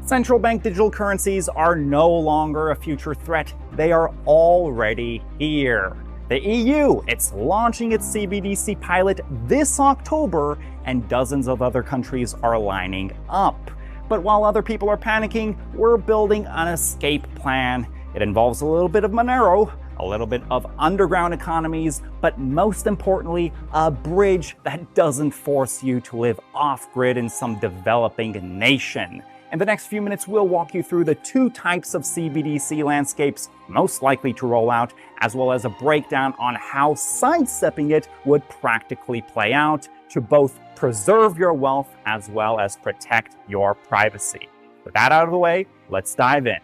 Central bank digital currencies are no longer a future threat. They are already here. The EU, it's launching its CBDC pilot this October, and dozens of other countries are lining up. But while other people are panicking, we're building an escape plan. It involves a little bit of Monero, a little bit of underground economies, but most importantly, a bridge that doesn't force you to live off-grid in some developing nation. In the next few minutes, we'll walk you through the two types of CBDC landscapes most likely to roll out, as well as a breakdown on how sidestepping it would practically play out to both preserve your wealth as well as protect your privacy. With that out of the way, let's dive in.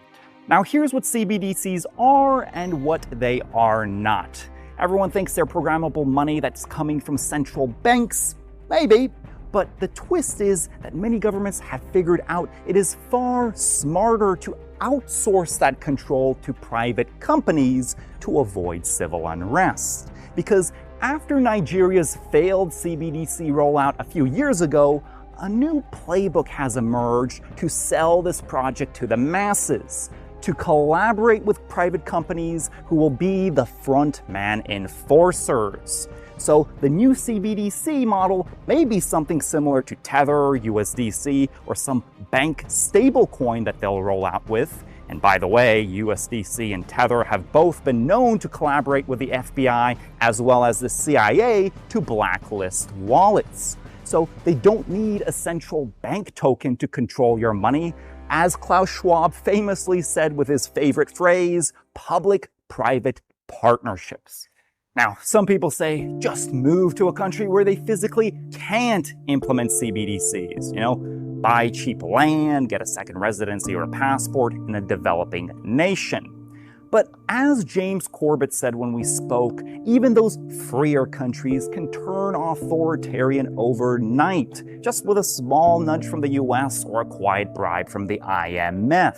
Now, here's what CBDCs are and what they are not. Everyone thinks they're programmable money that's coming from central banks. Maybe. But the twist is that many governments have figured out it is far smarter to outsource that control to private companies to avoid civil unrest. Because after Nigeria's failed CBDC rollout a few years ago, a new playbook has emerged to sell this project to the masses, to collaborate with private companies who will be the frontman enforcers. So the new CBDC model may be something similar to Tether, USDC, or some bank stablecoin that they'll roll out with. And by the way, USDC and Tether have both been known to collaborate with the FBI as well as the CIA to blacklist wallets. So they don't need a central bank token to control your money. As Klaus Schwab famously said with his favorite phrase, public-private partnerships. Now, some people say just move to a country where they physically can't implement CBDCs. Buy cheap land, get a second residency or a passport in a developing nation. But as James Corbett said when we spoke, even those freer countries can turn authoritarian overnight, just with a small nudge from the US or a quiet bribe from the IMF.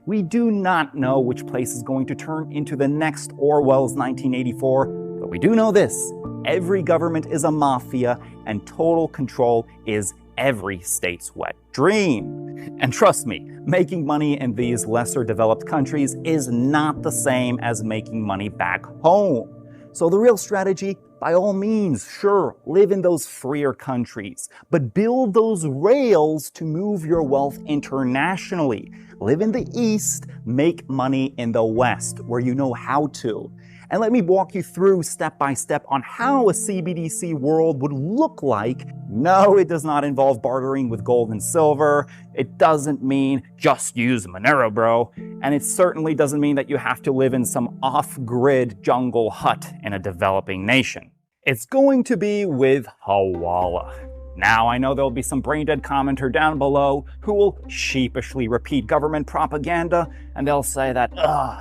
We do not know which place is going to turn into the next Orwell's 1984, but we do know this: every government is a mafia, and total control is every state's wet dream. And trust me, making money in these lesser developed countries is not the same as making money back home. So the real strategy, by all means, sure, live in those freer countries, but build those rails to move your wealth internationally. Live in the East, make money in the West, where you know how to. And let me walk you through step by step on how a CBDC world would look like. No, it does not involve bartering with gold and silver. It doesn't mean just use Monero, bro. And it certainly doesn't mean that you have to live in some off-grid jungle hut in a developing nation. It's going to be with Hawala. Now, I know there'll be some brain-dead commenter down below who will sheepishly repeat government propaganda, and they'll say that,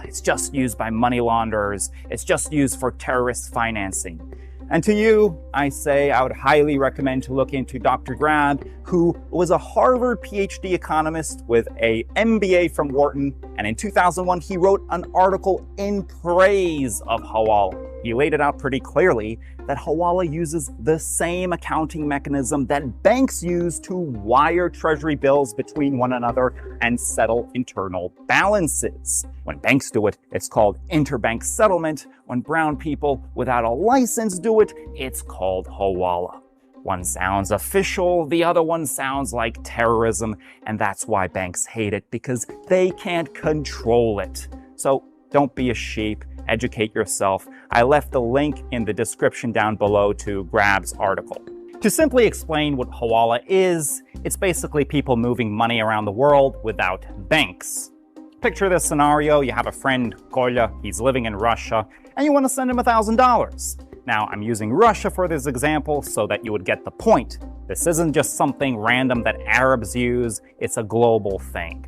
it's just used by money launderers, it's just used for terrorist financing. And to you, I say I would highly recommend to look into Dr. Grab, who was a Harvard PhD economist with an MBA from Wharton, and in 2001 he wrote an article in praise of Hawala. He laid it out pretty clearly that Hawala uses the same accounting mechanism that banks use to wire treasury bills between one another and settle internal balances. When banks do it, it's called interbank settlement. When brown people without a license do it, it's called Hawala. One sounds official, the other one sounds like terrorism, and that's why banks hate it, because they can't control it. So don't be a sheep. Educate yourself. I left the link in the description down below to Grab's article. To simply explain what Hawala is, it's basically people moving money around the world without banks. Picture this scenario: you have a friend, Kolya, he's living in Russia, and you want to send him $1,000. Now, I'm using Russia for this example so that you would get the point. This isn't just something random that Arabs use, it's a global thing.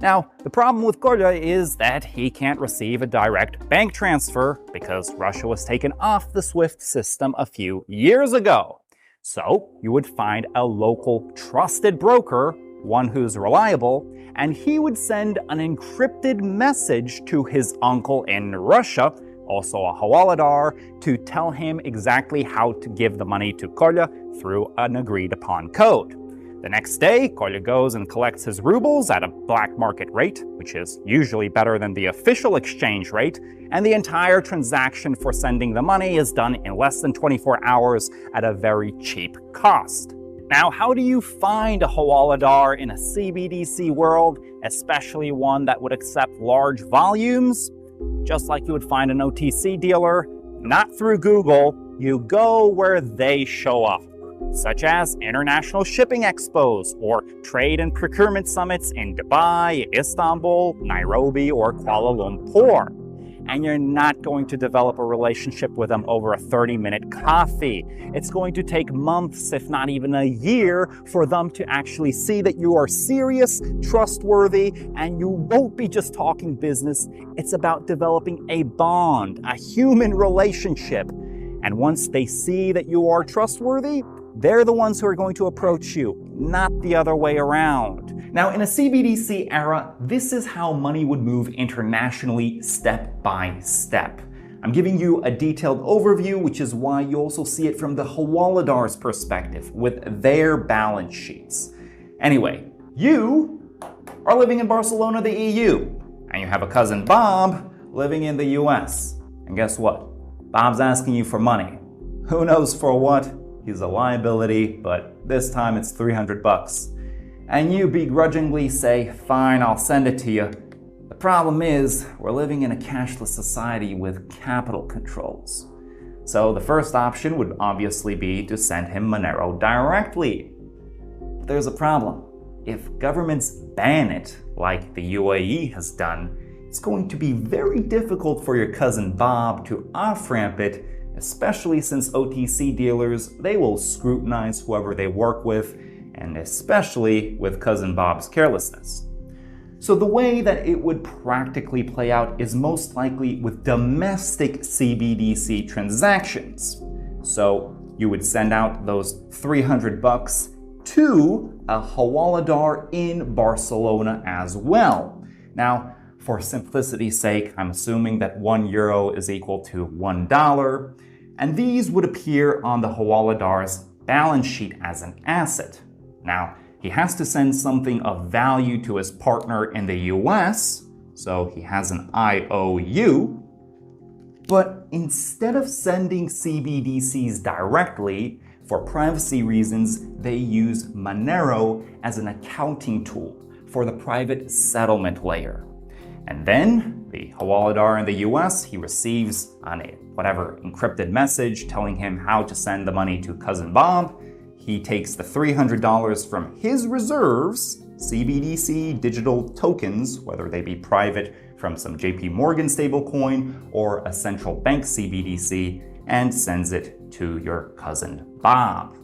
Now, the problem with Kolya is that he can't receive a direct bank transfer because Russia was taken off the SWIFT system a few years ago. So you would find a local trusted broker, one who's reliable, and he would send an encrypted message to his uncle in Russia, also a Hawaladar, to tell him exactly how to give the money to Kolya through an agreed upon code. The next day, Kolya goes and collects his rubles at a black market rate, which is usually better than the official exchange rate, and the entire transaction for sending the money is done in less than 24 hours at a very cheap cost. Now, how do you find a Hawala in a CBDC world, especially one that would accept large volumes? Just like you would find an OTC dealer, not through Google, you go where they show up, such as international shipping expos or trade and procurement summits in Dubai, Istanbul, Nairobi, or Kuala Lumpur. And you're not going to develop a relationship with them over a 30-minute coffee. It's going to take months, if not even a year, for them to actually see that you are serious, trustworthy, and you won't be just talking business. It's about developing a bond, a human relationship. And once they see that you are trustworthy, they're the ones who are going to approach you, not the other way around. Now, in a CBDC era, this is how money would move internationally step by step. I'm giving you a detailed overview, which is why you also see it from the Hawaladar's perspective with their balance sheets. Anyway, you are living in Barcelona, the EU, and you have a cousin Bob living in the US. And guess what? Bob's asking you for money. Who knows for what? He's a liability, but this time it's $300. And you begrudgingly say, fine, I'll send it to you. The problem is, we're living in a cashless society with capital controls. So the first option would obviously be to send him Monero directly. But there's a problem. If governments ban it, like the UAE has done, it's going to be very difficult for your cousin Bob to off-ramp it, especially since OTC dealers, they will scrutinize whoever they work with, and especially with cousin Bob's carelessness. So the way that it would practically play out is most likely with domestic CBDC transactions. So you would send out those $300 to a Hawala in Barcelona as well. Now, for simplicity's sake, I'm assuming that €1 is equal to $1, and these would appear on the Hawaladar's balance sheet as an asset. Now, he has to send something of value to his partner in the US, so he has an IOU, but instead of sending CBDCs directly, for privacy reasons, they use Monero as an accounting tool for the private settlement layer. And then the Hawaladar in the US, he receives whatever encrypted message telling him how to send the money to cousin Bob. He takes the $300 from his reserves, CBDC digital tokens, whether they be private from some JP Morgan stablecoin or a central bank CBDC, and sends it to your cousin Bob.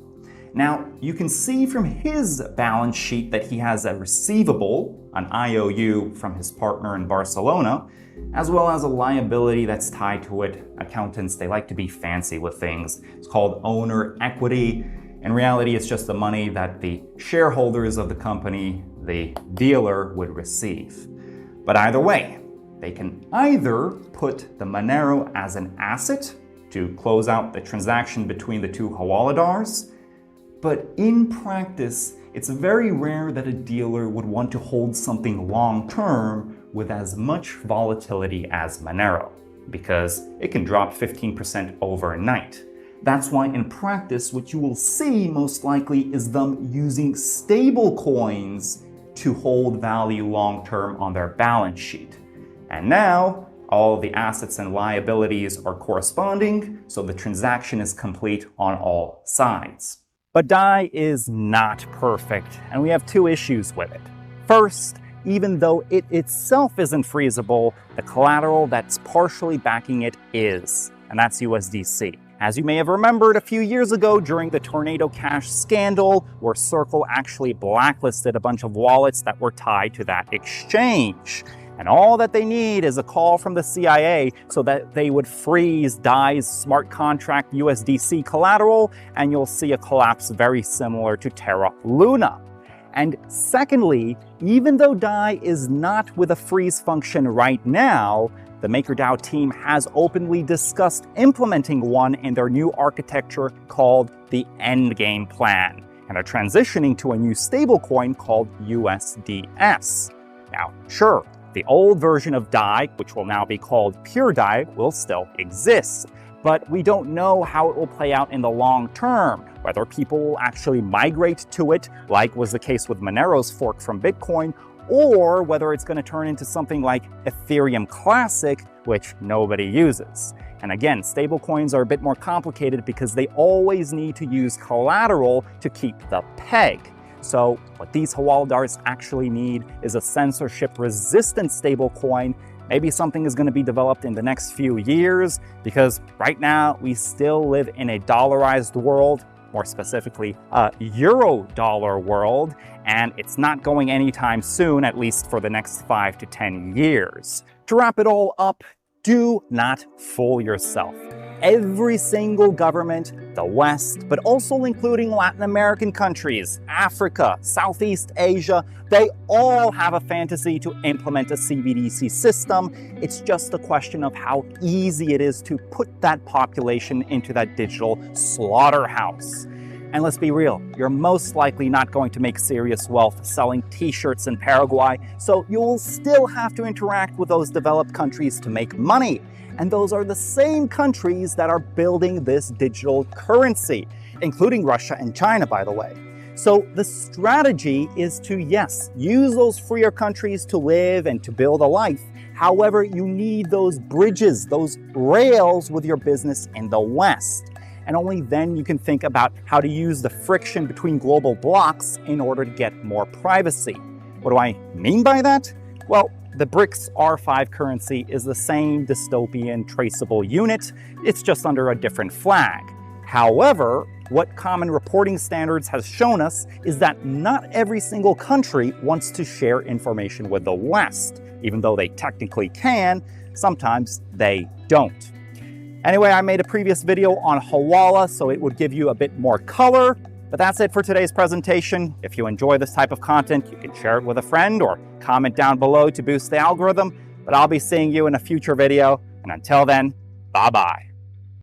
Now, you can see from his balance sheet that he has a receivable, an IOU from his partner in Barcelona, as well as a liability that's tied to it. Accountants, they like to be fancy with things. It's called owner equity. In reality, it's just the money that the shareholders of the company, the dealer, would receive. But either way, they can either put the Monero as an asset to close out the transaction between the two Hawaladars, but in practice, it's very rare that a dealer would want to hold something long-term with as much volatility as Monero, because it can drop 15% overnight. That's why in practice, what you will see most likely is them using stable coins to hold value long-term on their balance sheet. And now, all of the assets and liabilities are corresponding, so the transaction is complete on all sides. But DAI is not perfect, and we have two issues with it. First, even though it itself isn't freezable, the collateral that's partially backing it is, and that's USDC. As you may have remembered a few years ago during the Tornado Cash scandal, where Circle actually blacklisted a bunch of wallets that were tied to that exchange. And all that they need is a call from the CIA so that they would freeze DAI's smart contract USDC collateral, and you'll see a collapse very similar to Terra Luna. And secondly, even though DAI is not with a freeze function right now, the MakerDAO team has openly discussed implementing one in their new architecture called the Endgame Plan. and are transitioning to a new stablecoin called USDS. Now, sure, the old version of DAI, which will now be called pure DAI, will still exist, but we don't know how it will play out in the long term, whether people will actually migrate to it, like was the case with Monero's fork from Bitcoin, or whether it's going to turn into something like Ethereum Classic, which nobody uses. And again, stablecoins are a bit more complicated because they always need to use collateral to keep the peg. So what these Hawala darts actually need is a censorship-resistant stablecoin. Maybe something is going to be developed in the next few years, because right now we still live in a dollarized world, more specifically a euro-dollar world, and it's not going anytime soon, at least for the next 5 to 10 years. To wrap it all up, do not fool yourself. Every single government, the West, but also including Latin American countries, Africa, Southeast Asia, they all have a fantasy to implement a CBDC system. It's just a question of how easy it is to put that population into that digital slaughterhouse. And let's be real, you're most likely not going to make serious wealth selling t-shirts in Paraguay, so you'll still have to interact with those developed countries to make money. And those are the same countries that are building this digital currency, including Russia and China, by the way. So the strategy is to, yes, use those freer countries to live and to build a life. However, you need those bridges, those rails with your business in the West. And only then you can think about how to use the friction between global blocks in order to get more privacy. What do I mean by that? Well, the BRICS R5 currency is the same dystopian traceable unit, it's just under a different flag. However, what common reporting standards has shown us is that not every single country wants to share information with the West. Even though they technically can, sometimes they don't. Anyway, I made a previous video on Hawala, so it would give you a bit more color. But that's it for today's presentation. If you enjoy this type of content, you can share it with a friend or comment down below to boost the algorithm. But I'll be seeing you in a future video. And until then, bye-bye.